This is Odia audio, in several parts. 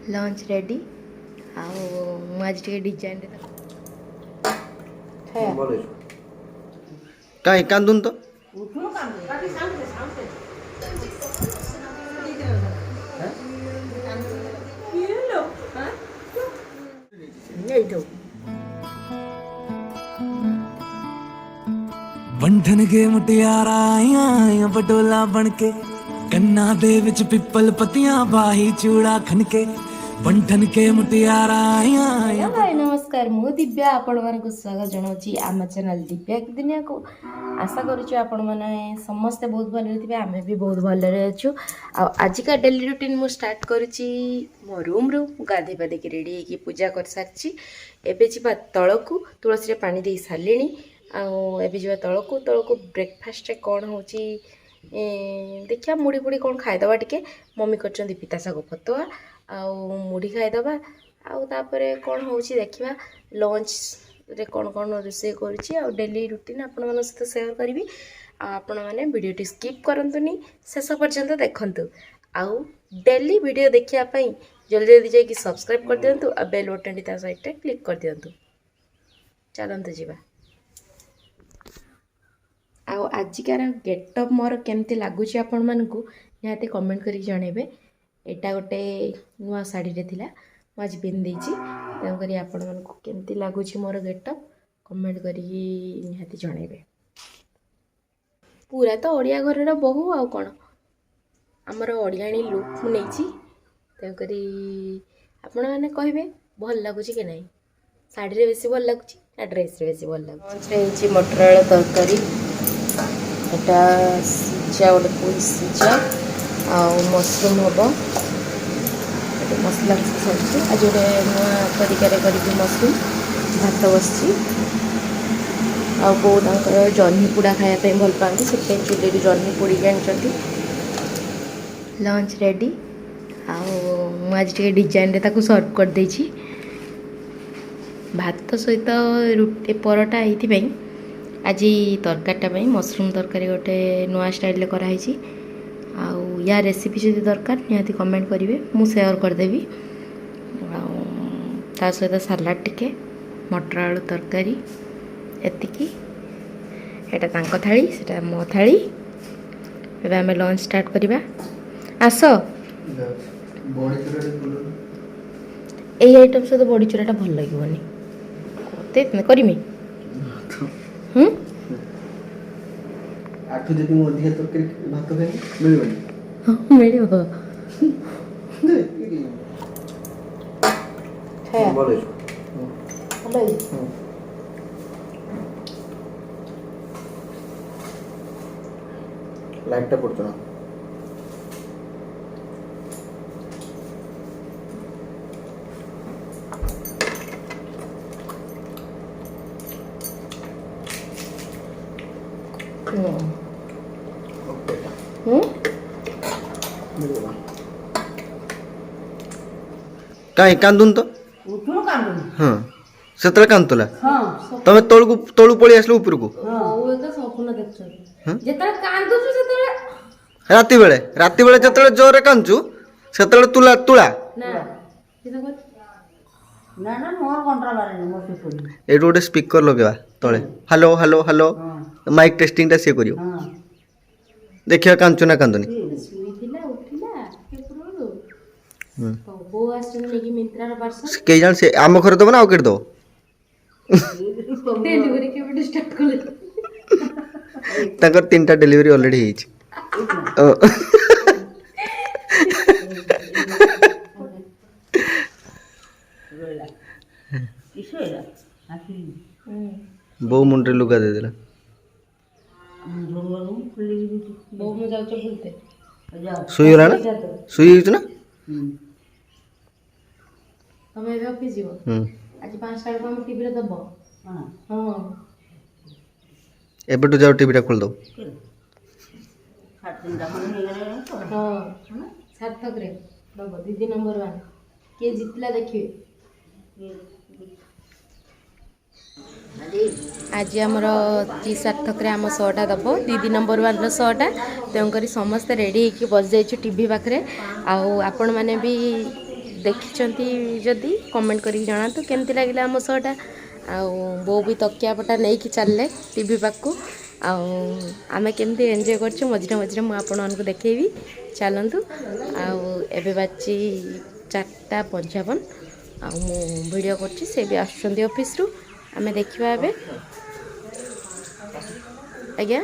लंच रेडी आज टे डिजाइन कहीं कांदून तो बंधन के मुटियारा आया बटोला बनके कन्ना दे विच पिपल पतियां बाही चूड़ा खनके बंधन के मुटियारा आया हाय नमस्कार मु दिव्या आपण मानक स्वागत जनाऊँ आम चैनल दिव्या की दुनिया को आशा करुँ आपण मैंने समस्ते बहुत भले थे आम भी बहुत भले अच्छु आज का डेली रूटीन मु स्टार्ट करुच्ची मो रूम रू गाधे पाधे की रेडी होगी पूजा कर सारी एबे जी तलकू तुलसी रे पानी दे सारे आबे जी तलकू ब्रेकफास्ट कौन हो देखिया मुड़ी फुड़ी कौन खाईदे टे मम्मी कर पिता शाग फतुआ आउ मुढ़ी खाईदे आउे कौन हो देखा लंच रे कौन कौन रोसे कर डेली रूटीन आपण मन सहित सेयार करी आपण मैंने वीडियो स्किप करंतुनी शेष पर्यंत देखंतु आउ डेली वीडियो देखापी जल्दी जल्दी जाकि सब्सक्राइब कर दिंतु आ बेल बटन ता साइड क्लिक कर दिंतु चलतु जीवा आजिकार गेटअप मोर केमती लगुच आपण मानकु निहाती कमेंट करी जणेबे एटा गोटे नुआ साड़ी रे थिला आज पिंधि तेणुक आपण मानकु केमती लगुच मोर गेटअप कमेंट करी निहाती जणेबे पूरा तो ओडिया घर बहु आउ कौन आमर ओडियाणी लुक मु नहीं तेणुक आपण मैंने कहे भल लगुच कि नहीं साड़ी रे बेसी भल लगुच ना ड्रेस रे बेसी भल लगुच मटर आलू तरकारी एटा सिजा गोटे पुई सिजा आउ मशरूम हम मसला सब्जी आज गोटे नुआ तरीके करी मशरूम भात बसी आउ जह्नी पोड़ा खायापी भल पाती से चूल्हे जह्नी पोड़ी आनी लंच रेडी आज टे डिजाइन सर्व कर देछि भात सहित रुटी परोटा ये आज तरकारीटा मशरूम तरकारी गोटे नुआ स्टाइल कराई या रेसिपी जब दरकार निहाती कमेंट करेंगे मु शेयर करदेवी ता सहित सालाड टिके मटर आलू तरकारी एतिकी एटा तांको थाली सेटा मो थाली एबे आमे लंच स्टार्ट करबा आस आइटम सहित बड़ी चूराटा भल लगे करमी आठु जति मो अधिक तरकारी भात खाइ मिलबनी हां मिलिबो खाया बोले हेलो लाइटटा पड़तो ना कहीं कांदून तो हाँ से कांदुला तमें तलू पलि आसल ऊपर को राति बेले जो जोरे कांचु से तुला तुला ये गोटे स्पीकर लगे तले hello hello hello mike testing टा सी कर देखिए कांचु ना कांदुनी कई जान से आम घर दब ना आउ के दब तंकर 3टा डिलीवरी ऑलरेडी बो मुंडे लुगा दे देला सुई होला ना सुई ना तमे एबे ऑफिस जीवो आज 5टा को हम टीवी रे दबो हां एबे तो जाओ टीवी टा खोल दो हां सार्थक रे दबो दीदी नंबर 1 के जितला देखिए आज आमर टी सार्थक रे आम शोटा दब दीदी नंबर 1 शोटा तेणुक समस्ते रेडी होकर बस जाइए टीवी पाखे आपण मैंने भी ଦେଖିଛନ୍ତି ଯଦି କମେଣ୍ଟ କରିକି ଜଣାନ୍ତୁ କେମିତି ଲାଗିଲା ଆମ ଶୋଟା। ଆଉ ବୋଉ ବି ତକିଆ ପଟା ନେଇକି ଚାଲିଲେ ଟିଭି ପାଖକୁ। ଆଉ ଆମେ କେମିତି ଏନ୍ଜୟ କରୁଛୁ ମଝିରେ ମଝିରେ ମୁଁ ଆପଣମାନଙ୍କୁ ଦେଖେଇବି। ଚାଲନ୍ତୁ। ଆଉ ଏବେ ବାଜି 4:55 ଆଉ ମୁଁ ଭିଡ଼ିଓ କରୁଛି, ସେ ବି ଆସୁଛନ୍ତି ଅଫିସରୁ। ଆମେ ଦେଖିବା ଏବେ। ଆଜ୍ଞା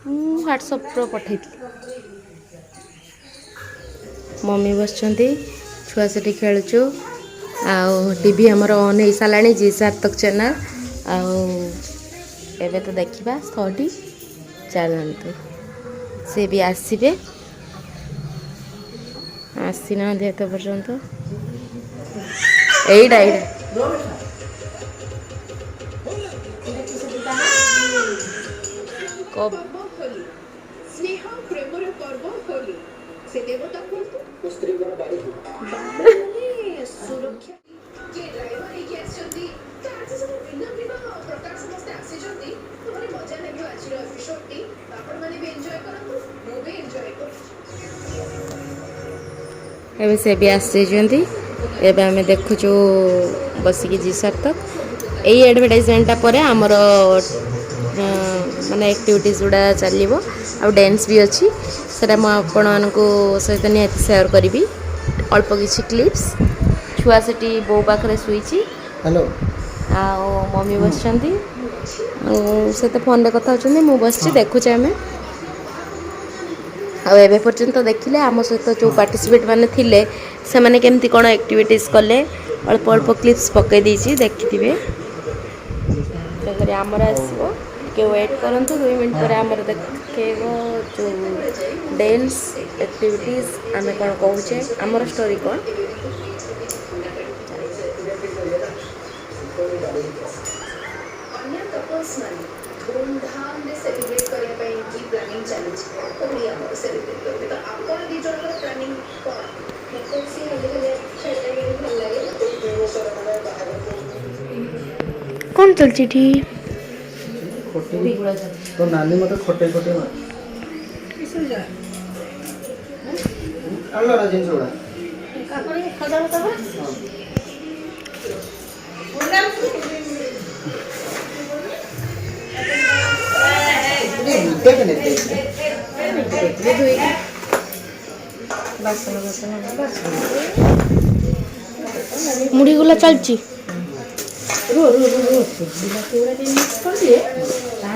ମୁଁ ହ୍ୱାଟ୍ସଆପ୍ରୁ ପଠାଇଥିଲି। ମମି ବସିଛନ୍ତି, ଛୁଆ ସେଠି ଖେଳୁଛୁ। ଆଉ ଟିଭି ଆମର ଅନ୍ ହେଇସାରିଲାଣି ଜି ସାର୍ଥକ ଚ୍ୟାନେଲ୍। ଆଉ ଏବେ ତ ଦେଖିବା ଶୋଟି। ଚାଲନ୍ତୁ, ସେ ବି ଆସିବେ, ଆସିନାହାନ୍ତି ଏତେ ପର୍ଯ୍ୟନ୍ତ। ଏଇଟା ସ୍ନେହ ପ୍ରେମର ପର୍ବ ହୋଲି ସେ ଦେବତା କୁହନ୍ତୁ ସୁରକ୍ଷା କିଏ ଡ୍ରାଇଭର ହେଇକି ଆସିଛନ୍ତି ତ ଆଜି ସବୁ ଭିନ୍ନ ଭିନ୍ନ ପ୍ରକାର ସମସ୍ତେ ଆସିଛନ୍ତି। ତୁମର ମଜା ଲାଗିବ ଆଜିର ଏପିସୋଡଟି। ଆପଣମାନେ ବି ଏନ୍ଜୟ କରନ୍ତୁ, ମୁଁ ବି ଏନ୍ଜୟ କରୁଛି। ଏବେ ସେ ବି ଆସିଛନ୍ତି। ଏବେ ଆମେ ଦେଖୁଛୁ ବସିକି ଜି ସାର୍ଥକ। ଏଇ ଆଡ଼ଭର୍ଟାଇଜମେଣ୍ଟଟା ପରେ ଆମର ମାନେ ଆକ୍ଟିଭିଟିଜ୍ ଗୁଡ଼ା ଚାଲିବ। ଆଉ ଡ୍ୟାନ୍ସ ବି ଅଛି, ସେଇଟା ମୁଁ ଆପଣମାନଙ୍କୁ ସହିତ ନିହାତି ସେୟାର କରିବି। ଅଳ୍ପ କିଛି କ୍ଲିପ୍ସ। ଛୁଆ ସେଠି ବୋଉ ପାଖରେ ଶୋଇଛି। ହ୍ୟାଲୋ। ଆଉ ମମି ବସିଛନ୍ତି, ସେ ତ ଫୋନ୍ରେ କଥା ହେଉଛନ୍ତି। ମୁଁ ବସିଛି, ଦେଖୁଛି ଆମେ। ଆଉ ଏବେ ପର୍ଯ୍ୟନ୍ତ ଦେଖିଲେ ଆମ ସହିତ ଯେଉଁ ପାର୍ଟିସିପେଟ୍ ମାନେ ଥିଲେ ସେମାନେ କେମିତି କ'ଣ ଆକ୍ଟିଭିଟିଜ୍ କଲେ। ଅଳ୍ପ ଅଳ୍ପ କ୍ଲିପ୍ସ ପକାଇ ଦେଇଛି, ଦେଖିଥିବେ। ତେଣୁକରି ଆମର ଆସିବ, ଟିକେ ୱେଟ୍ କରନ୍ତୁ। 2 ମିନିଟ୍ ପରେ ଆମର ଦେଖେଇବ ଯେଉଁ ଡ୍ୟାନ୍ସ ଆକ୍ଟିଭିଟିଜ୍। ଆମେ କ'ଣ କହୁଛେ, ଆମର ଷ୍ଟୋରି କ'ଣ। ଅନ୍ୟ କପଲ୍ସ ମାନେ ଧୁମଧାମରେ ସେଲିବ୍ରେଟ୍ କରିବା ପାଇଁ କି ପ୍ଲାନିଂ ଚାଲିଛି। ପୁଣି ଆମର ସେଲିବ୍ରେଟ୍ କରିବେ, ତ ଆପଣ ଦି ଜଣଙ୍କର ପ୍ଲାନିଂ କ'ଣ? ମୋତେ ସେ ଭଲ ଲାଗେ। କ'ଣ ଚାଲିଛି ଏଠି? तो नानी मत खोटे खोटे अलग जिन जोड़ा ମୁଢ଼ି ଗୁଲା ଚାଲିଛି।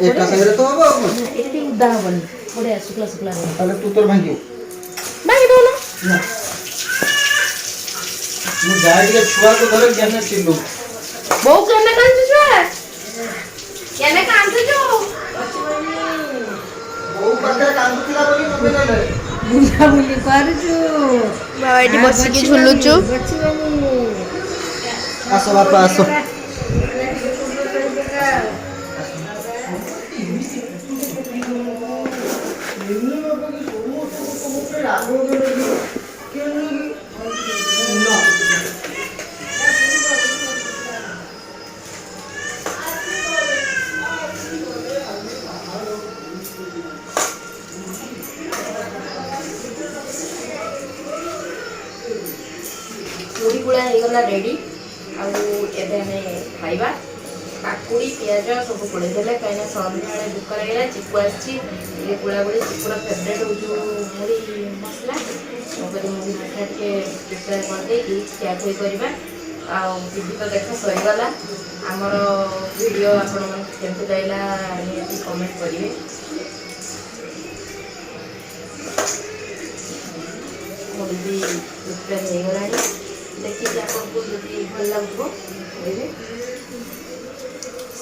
एका संगे तो अब ଏଠି ଉଦା ହବନି, ବଢ଼ିଆ ଶୁକ୍ଲା ଶୁକ୍ଲା ହବ। ताले तू तोर भांगी ଭାଙ୍ଗି ଦଉନ। मु जाय के छुआ को धरे ज्ञान चिल्लू ବୋଉ କେନେ କାନ୍ଦୁଛୁ ଛୁଆ? କେନେ କାନ୍ଦୁଛୁ? ओ पत्थर कांदुला बोली मते नेले ବୁଲାବୁଲି କରୁଛୁ। ବାବା ଏଠି ବସିକି ଝୁଲୁଛୁ। आसो बापा आसो ମୁଢ଼ି ଗୁଳା ହେଇଗଲା ରେଡ଼ି। ଆଉ ଏବେ ଆମେ ଖାଇବା। କାକୁଡ଼ି ପିଆଜ ସବୁ ପୋଡ଼େଇ ଦେଲେ, କାହିଁକିନା ସନ୍ଧ୍ୟାବେଳେ ଭୋକ ଲାଗିଲା। ଚିକୁ ଆସିଛି, ଟିକେ ଗୁଳାଗୁଳି। ଚିକୁର ଫେଭରେଟ୍ ହେଉଛି ମୁଢ଼ି ମସଲା। ତେଣୁକରି ମୁଢ଼ି ମସଲା ଟିକେ ପ୍ରିପେୟାର କରିଦେଇକି ଖିଆଖୁଇ କରିବା। ଆଉ ଟିଭି ତ ଦେଖା ସରିଗଲା। ଆମର ଭିଡ଼ିଓ ଆପଣମାନଙ୍କୁ କେମିତି ଲାଗିଲା ନିହାତି କମେଣ୍ଟ କରିବେ। ମୁଢ଼ି ବି ପ୍ରିପେୟାର ହେଇଗଲାଣି, ଦେଖିକି ଆପଣଙ୍କୁ ଯଦି ଭଲ ଲାଗୁଥିବ କହିବେ।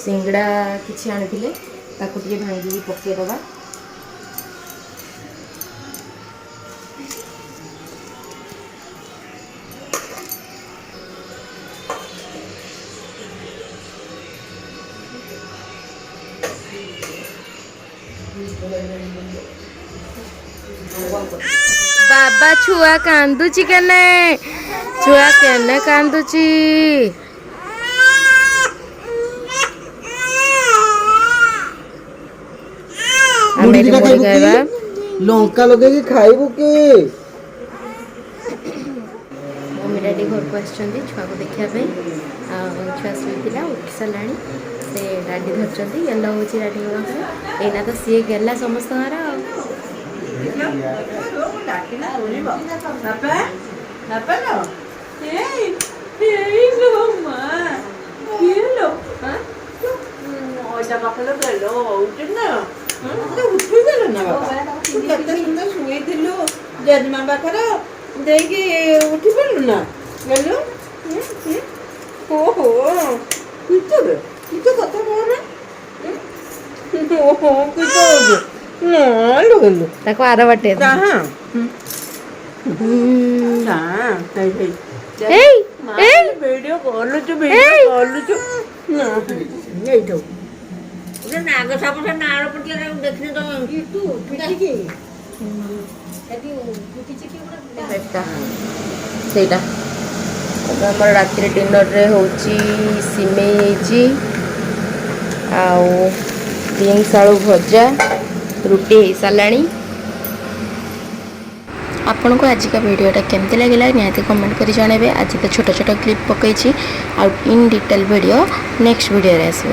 ସିଙ୍ଗଡ଼ା କିଛି ଆଣିଥିଲେ, ତାକୁ ଟିକେ ଭାଙ୍ଗିକି ପକାଇଦେବା। ବାବା ଛୁଆ କାନ୍ଦୁଛି କେନେ? ଛୁଆ କେନେ କାନ୍ଦୁଛି? ଆମେ ଏଠି ମୁଢ଼ି ଖାଇବା। लंका लगे खाइबू के ଘରକୁ ଆସିଛନ୍ତି ଛୁଆକୁ ଦେଖିବା ପାଇଁ। ଆଉ ଛୁଆ ଶୋଇଥିଲା ଉଠି ସାରିଲାଣି। ସେ ଡାଡ଼ି ଧରିଛନ୍ତି, ଗେଲ ହେଉଛି ଡାଡ଼ିଙ୍କ ପାଖରେ। ଏଇନା ତ ସିଏ ଗେଲା ସମସ୍ତଙ୍କର ଆଉ। ଶୁଇଥିଲୁ ଜେଜେମା ପାଖରେ ଦେଇକି ଉଠି ପାରିଲୁ ନା ଗଲୁ। ଓହୋ କଥା କହନା। ଓହୋ ଗଲୁ ତାକୁ ଆର ବାଟେ ଭିଡିଓ କରୁଛୁ ଏଇଠୁ ନାଗ ସାପ ନାଳ ପଟିଆ ଦେଖିନି ସେଇଟା ଆମର ରାତିରେ ଡିନରରେ ହେଉଛି ସିମେଇ ହେଇଛି, ଆଉ ବିନ୍ସ ଆଳୁ ଭଜା, ରୁଟି ହେଇସାରିଲାଣି। ଆପଣଙ୍କୁ ଆଜିକା ଭିଡ଼ିଓଟା କେମିତି ଲାଗିଲା ନିହାତି କମେଣ୍ଟ କରି ଜଣାଇବେ। ଆଜି ତ ଛୋଟ ଛୋଟ କ୍ଲିପ୍ ପକାଇଛି, ଆଉ ଇନ୍ ଡିଟେଲ୍ ଭିଡ଼ିଓ ନେକ୍ସଟ ଭିଡ଼ିଓରେ ଆସିବ।